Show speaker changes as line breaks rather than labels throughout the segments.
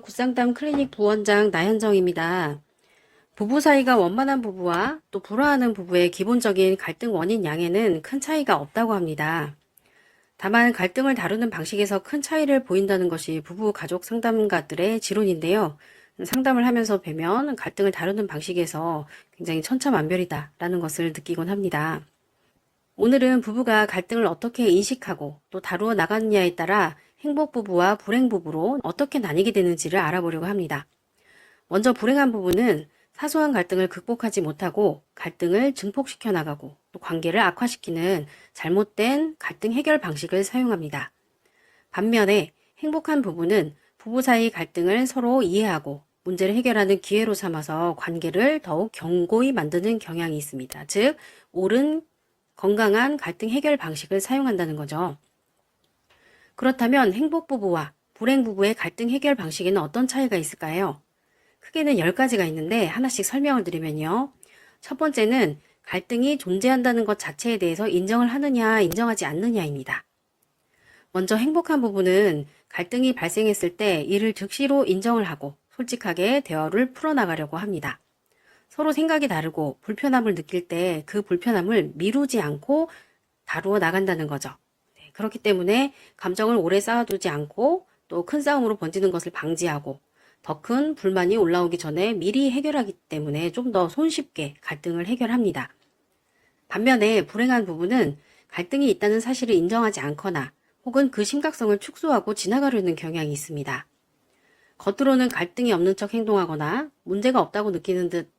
굿상담 클리닉 부원장 나현정입니다. 부부 사이가 원만한 부부와 또 불화하는 부부의 기본적인 갈등 원인 양에는 큰 차이가 없다고 합니다. 다만 갈등을 다루는 방식에서 큰 차이를 보인다는 것이 부부 가족 상담가들의 지론인데요. 상담을 하면서 뵈면 갈등을 다루는 방식에서 굉장히 천차만별이다라는 것을 느끼곤 합니다. 오늘은 부부가 갈등을 어떻게 인식하고 또 다루어 나가느냐에 따라 행복부부와 불행부부로 어떻게 나뉘게 되는지를 알아보려고 합니다. 먼저 불행한 부부는 사소한 갈등을 극복하지 못하고 갈등을 증폭시켜 나가고 또 관계를 악화시키는 잘못된 갈등 해결 방식을 사용합니다. 반면에 행복한 부부는 부부 사이 갈등을 서로 이해하고 문제를 해결하는 기회로 삼아서 관계를 더욱 견고히 만드는 경향이 있습니다. 즉, 옳은 건강한 갈등 해결 방식을 사용한다는 거죠. 그렇다면 행복부부와 불행부부의 갈등 해결 방식에는 어떤 차이가 있을까요? 크게는 10가지가 있는데 하나씩 설명을 드리면요. 첫 번째는 갈등이 존재한다는 것 자체에 대해서 인정을 하느냐, 인정하지 않느냐입니다. 먼저 행복한 부부는 갈등이 발생했을 때 이를 즉시로 인정을 하고 솔직하게 대화를 풀어나가려고 합니다. 서로 생각이 다르고 불편함을 느낄 때 그 불편함을 미루지 않고 다루어 나간다는 거죠. 그렇기 때문에 감정을 오래 쌓아두지 않고 또 큰 싸움으로 번지는 것을 방지하고 더 큰 불만이 올라오기 전에 미리 해결하기 때문에 좀 더 손쉽게 갈등을 해결합니다. 반면에 불행한 부부는 갈등이 있다는 사실을 인정하지 않거나 혹은 그 심각성을 축소하고 지나가려는 경향이 있습니다. 겉으로는 갈등이 없는 척 행동하거나 문제가 없다고 느끼는 듯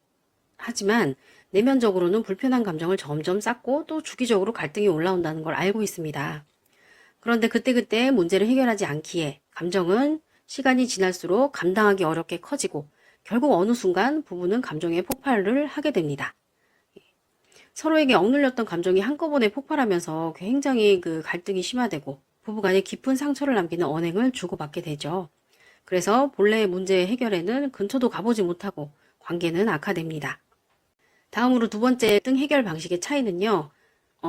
하지만 내면적으로는 불편한 감정을 점점 쌓고 또 주기적으로 갈등이 올라온다는 걸 알고 있습니다. 그런데 그때그때 문제를 해결하지 않기에 감정은 시간이 지날수록 감당하기 어렵게 커지고 결국 어느 순간 부부는 감정의 폭발을 하게 됩니다. 서로에게 억눌렸던 감정이 한꺼번에 폭발하면서 굉장히 그 갈등이 심화되고 부부간에 깊은 상처를 남기는 언행을 주고받게 되죠. 그래서 본래의 문제 해결에는 근처도 가보지 못하고 관계는 악화됩니다. 다음으로 두 번째 갈등 해결 방식의 차이는요.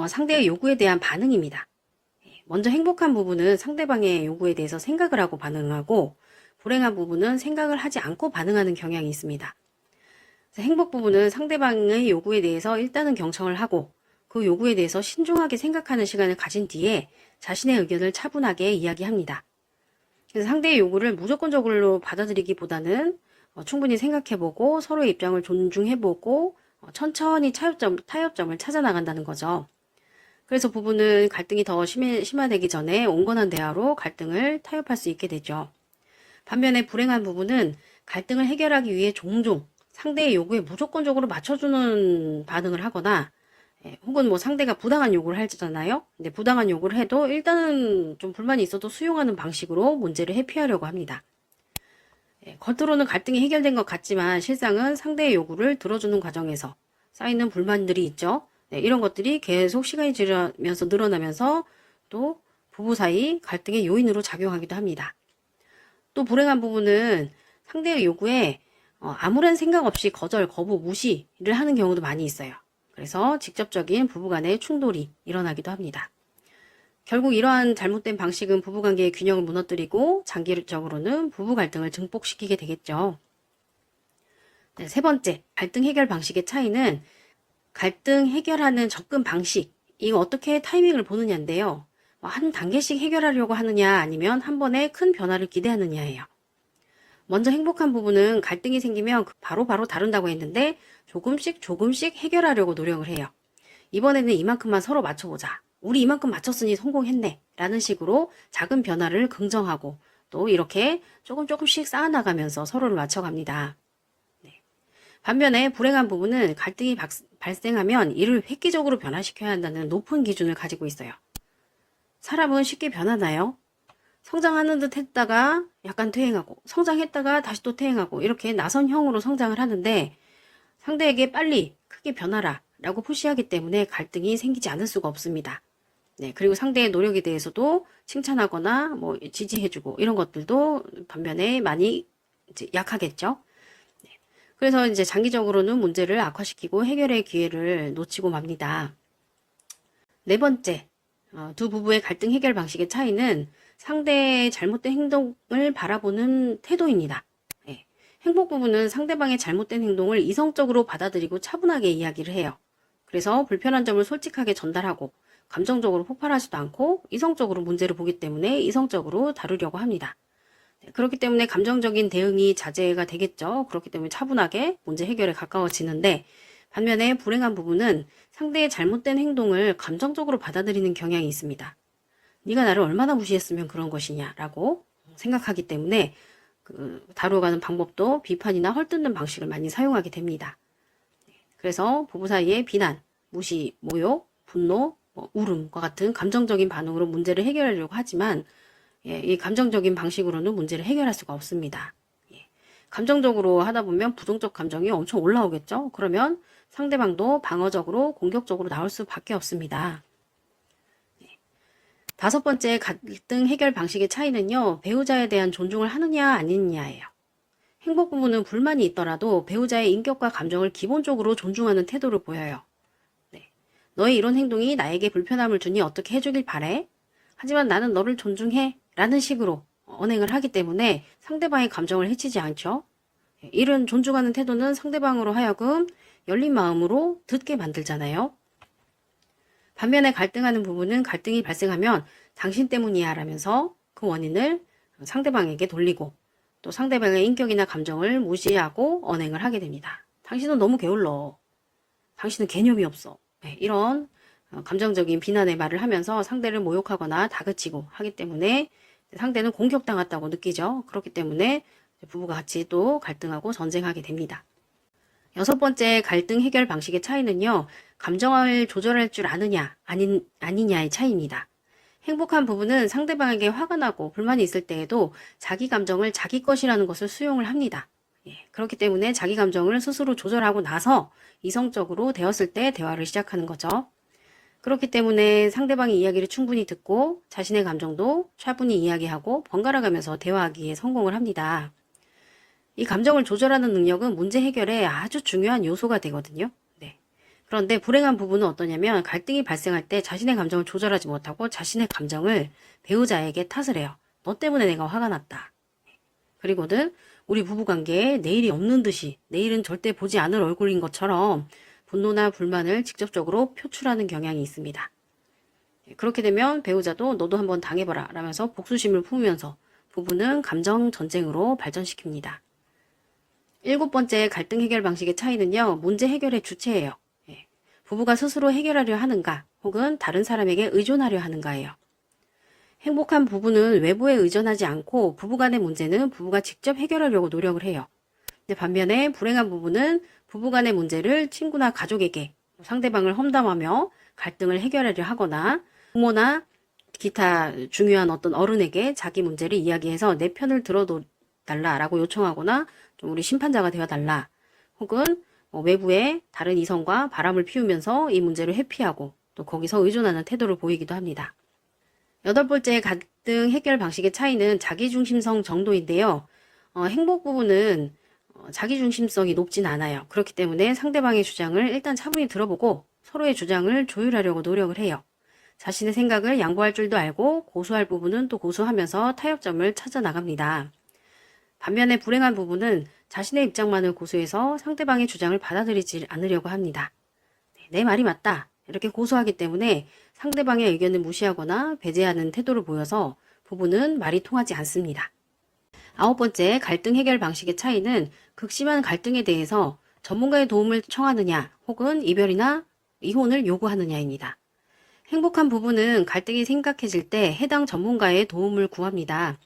상대의 요구에 대한 반응입니다. 먼저 행복한 부부는 상대방의 요구에 대해서 생각을 하고 반응하고 불행한 부부는 생각을 하지 않고 반응하는 경향이 있습니다. 행복 부부는 상대방의 요구에 대해서 일단은 경청을 하고 그 요구에 대해서 신중하게 생각하는 시간을 가진 뒤에 자신의 의견을 차분하게 이야기합니다. 그래서 상대의 요구를 무조건적으로 받아들이기보다는 충분히 생각해보고 서로의 입장을 존중해보고 천천히 타협점을 찾아 나간다는 거죠. 그래서 부부는 갈등이 더 심화되기 전에 온건한 대화로 갈등을 타협할 수 있게 되죠. 반면에 불행한 부부는 갈등을 해결하기 위해 종종 상대의 요구에 무조건적으로 맞춰주는 반응을 하거나 혹은 뭐 상대가 부당한 요구를 하잖아요. 근데 부당한 요구를 해도 일단은 좀 불만이 있어도 수용하는 방식으로 문제를 회피하려고 합니다. 겉으로는 갈등이 해결된 것 같지만 실상은 상대의 요구를 들어주는 과정에서 쌓이는 불만들이 있죠. 이런 것들이 계속 시간이 지나면서 늘어나면서 또 부부 사이 갈등의 요인으로 작용하기도 합니다. 또 불행한 부부는 상대의 요구에 아무런 생각 없이 거절, 거부, 무시를 하는 경우도 많이 있어요. 그래서 직접적인 부부간의 충돌이 일어나기도 합니다. 결국 이러한 잘못된 방식은 부부관계의 균형을 무너뜨리고 장기적으로는 부부 갈등을 증폭시키게 되겠죠. 세 번째, 갈등 해결 방식의 차이는 갈등 해결하는 접근 방식, 이거 어떻게 타이밍을 보느냐인데요. 한 단계씩 해결하려고 하느냐 아니면 한 번에 큰 변화를 기대하느냐예요. 먼저 행복한 부부는 갈등이 생기면 바로바로 다룬다고 했는데 조금씩 해결하려고 노력을 해요. 이번에는 이만큼만 서로 맞춰보자. 우리 이만큼 맞췄으니 성공했네. 라는 식으로 작은 변화를 긍정하고 또 이렇게 조금씩 쌓아나가면서 서로를 맞춰갑니다. 반면에 불행한 부부는 갈등이 발생하면 이를 획기적으로 변화시켜야 한다는 높은 기준을 가지고 있어요. 사람은 쉽게 변하나요? 성장하는 듯 했다가 약간 퇴행하고 성장했다가 다시 또 퇴행하고 이렇게 나선형으로 성장을 하는데 상대에게 빨리 크게 변하라 라고 푸시하기 때문에 갈등이 생기지 않을 수가 없습니다. 그리고 상대의 노력에 대해서도 칭찬하거나 뭐 지지해주고 이런 것들도 반면에 많이 이제 약하겠죠. 그래서 이제 장기적으로는 문제를 악화시키고 해결의 기회를 놓치고 맙니다. 네 번째, 두 부부의 갈등 해결 방식의 차이는 상대의 잘못된 행동을 바라보는 태도입니다. 예. 행복 부부는 상대방의 잘못된 행동을 이성적으로 받아들이고 차분하게 이야기를 해요. 그래서 불편한 점을 솔직하게 전달하고 감정적으로 폭발하지도 않고 이성적으로 문제를 보기 때문에 이성적으로 다루려고 합니다. 그렇기 때문에 감정적인 대응이 자제가 되겠죠. 그렇기 때문에 차분하게 문제 해결에 가까워지는데, 반면에 불행한 부부는 상대의 잘못된 행동을 감정적으로 받아들이는 경향이 있습니다. 네가 나를 얼마나 무시했으면 그런 것이냐라고 생각하기 때문에 다루어가는 방법도 비판이나 헐뜯는 방식을 많이 사용하게 됩니다. 그래서 부부 사이에 비난, 무시, 모욕, 분노, 울음과 같은 감정적인 반응으로 문제를 해결하려고 하지만, 이 감정적인 방식으로는 문제를 해결할 수가 없습니다. 감정적으로 하다 보면 부정적 감정이 엄청 올라오겠죠. 그러면 상대방도 방어적으로 공격적으로 나올 수밖에 없습니다. 다섯 번째 갈등 해결 방식의 차이는요, 배우자에 대한 존중을 하느냐 아니느냐예요. 행복 부부는 불만이 있더라도 배우자의 인격과 감정을 기본적으로 존중하는 태도를 보여요. 너의 이런 행동이 나에게 불편함을 주니 어떻게 해주길 바래? 하지만 나는 너를 존중해 라는 식으로 언행을 하기 때문에 상대방의 감정을 해치지 않죠. 이런 존중하는 태도는 상대방으로 하여금 열린 마음으로 듣게 만들잖아요. 반면에 갈등하는 부부는 갈등이 발생하면 당신 때문이야 라면서 그 원인을 상대방에게 돌리고 또 상대방의 인격이나 감정을 무시하고 언행을 하게 됩니다. 당신은 너무 게을러. 당신은 개념이 없어. 이런 감정적인 비난의 말을 하면서 상대를 모욕하거나 다그치고 하기 때문에 상대는 공격당했다고 느끼죠. 그렇기 때문에 부부가 같이 또 갈등하고 전쟁하게 됩니다. 여섯 번째 갈등 해결 방식의 차이는요, 감정을 조절할 줄 아느냐 아니냐의 차이입니다. 행복한 부부는 상대방에게 화가 나고 불만이 있을 때에도 자기 감정을 자기 것이라는 것을 수용을 합니다. 그렇기 때문에 자기 감정을 스스로 조절하고 나서 이성적으로 되었을 때 대화를 시작하는 거죠. 그렇기 때문에 상대방의 이야기를 충분히 듣고 자신의 감정도 차분히 이야기하고 번갈아 가면서 대화하기에 성공을 합니다. 이 감정을 조절하는 능력은 문제 해결에 아주 중요한 요소가 되거든요. 그런데 불행한 부부는 어떠냐면 갈등이 발생할 때 자신의 감정을 조절하지 못하고 자신의 감정을 배우자에게 탓을 해요. 너 때문에 내가 화가 났다. 그리고는 우리 부부관계에 내일이 없는 듯이 내일은 절대 보지 않을 얼굴인 것처럼 분노나 불만을 직접적으로 표출하는 경향이 있습니다. 그렇게 되면 배우자도 너도 한번 당해봐라 라면서 복수심을 품으면서 부부는 감정 전쟁으로 발전시킵니다. 일곱 번째 갈등 해결 방식의 차이는요, 문제 해결의 주체예요. 부부가 스스로 해결하려 하는가 혹은 다른 사람에게 의존하려 하는가예요. 행복한 부부는 외부에 의존하지 않고 부부간의 문제는 부부가 직접 해결하려고 노력을 해요. 근데 반면에 불행한 부부는 부부간의 문제를 친구나 가족에게 상대방을 험담하며 갈등을 해결하려 하거나 부모나 기타 중요한 어떤 어른에게 자기 문제를 이야기해서 내 편을 들어달라라고 요청하거나 좀 우리 심판자가 되어달라 혹은 외부에 다른 이성과 바람을 피우면서 이 문제를 회피하고 또 거기서 의존하는 태도를 보이기도 합니다. 여덟 번째 갈등 해결 방식의 차이는 자기중심성 정도인데요. 행복 부부는 자기중심성이 높진 않아요. 그렇기 때문에 상대방의 주장을 일단 차분히 들어보고 서로의 주장을 조율하려고 노력을 해요. 자신의 생각을 양보할 줄도 알고 고수할 부분은 또 고수하면서 타협점을 찾아 나갑니다. 반면에 불행한 부부는 자신의 입장만을 고수해서 상대방의 주장을 받아들이지 않으려고 합니다. 내 말이 맞다. 이렇게 고수하기 때문에 상대방의 의견을 무시하거나 배제하는 태도를 보여서 부부는 말이 통하지 않습니다. 아홉 번째 갈등 해결 방식의 차이는 극심한 갈등에 대해서 전문가의 도움을 청하느냐 혹은 이별이나 이혼을 요구하느냐입니다. 행복한 부부는 갈등이 심각해질 때 해당 전문가의 도움을 구합니다.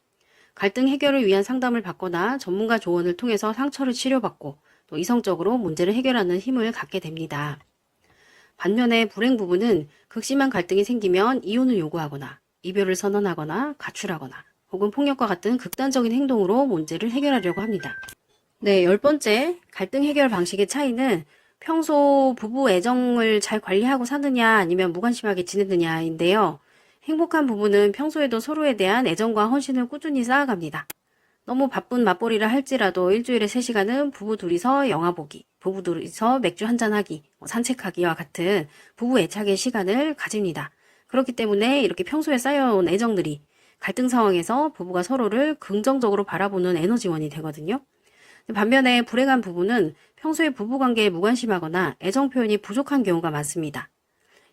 갈등 해결을 위한 상담을 받거나 전문가 조언을 통해서 상처를 치료받고 또 이성적으로 문제를 해결하는 힘을 갖게 됩니다. 반면에 불행 부부는 극심한 갈등이 생기면 이혼을 요구하거나 이별을 선언하거나 가출하거나 혹은 폭력과 같은 극단적인 행동으로 문제를 해결하려고 합니다. 네, 열 번째 갈등 해결 방식의 차이는 평소 부부 애정을 잘 관리하고 사느냐 아니면 무관심하게 지내느냐인데요. 행복한 부부는 평소에도 서로에 대한 애정과 헌신을 꾸준히 쌓아갑니다. 너무 바쁜 맞벌이라 할지라도 일주일에 3시간은 부부 둘이서 영화 보기, 부부 둘이서 맥주 한잔하기, 산책하기와 같은 부부 애착의 시간을 가집니다. 그렇기 때문에 이렇게 평소에 쌓여온 애정들이 갈등 상황에서 부부가 서로를 긍정적으로 바라보는 에너지원이 되거든요. 반면에 불행한 부부는 평소에 부부관계에 무관심하거나 애정 표현이 부족한 경우가 많습니다.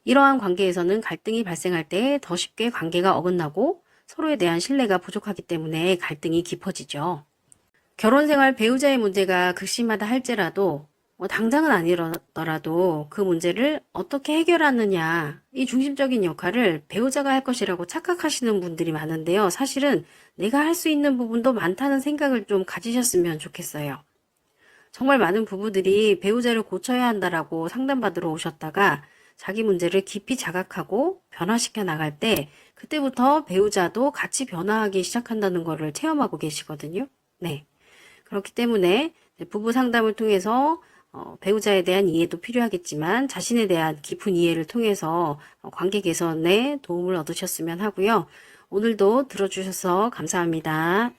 이러한 관계에서는 갈등이 발생할 때 더 쉽게 관계가 어긋나고 서로에 대한 신뢰가 부족하기 때문에 갈등이 깊어지죠. 결혼 생활 배우자의 문제가 극심하다 할지라도 당장은 아니더라도 그 문제를 어떻게 해결하느냐, 이 중심적인 역할을 배우자가 할 것이라고 착각하시는 분들이 많은데요. 사실은 내가 할 수 있는 부분도 많다는 생각을 좀 가지셨으면 좋겠어요. 정말 많은 부부들이 배우자를 고쳐야 한다라고 상담받으러 오셨다가 자기 문제를 깊이 자각하고 변화시켜 나갈 때 그때부터 배우자도 같이 변화하기 시작한다는 것을 체험하고 계시거든요. 네. 그렇기 때문에 부부 상담을 통해서 배우자에 대한 이해도 필요하겠지만 자신에 대한 깊은 이해를 통해서 관계 개선에 도움을 얻으셨으면 하고요. 오늘도 들어주셔서 감사합니다.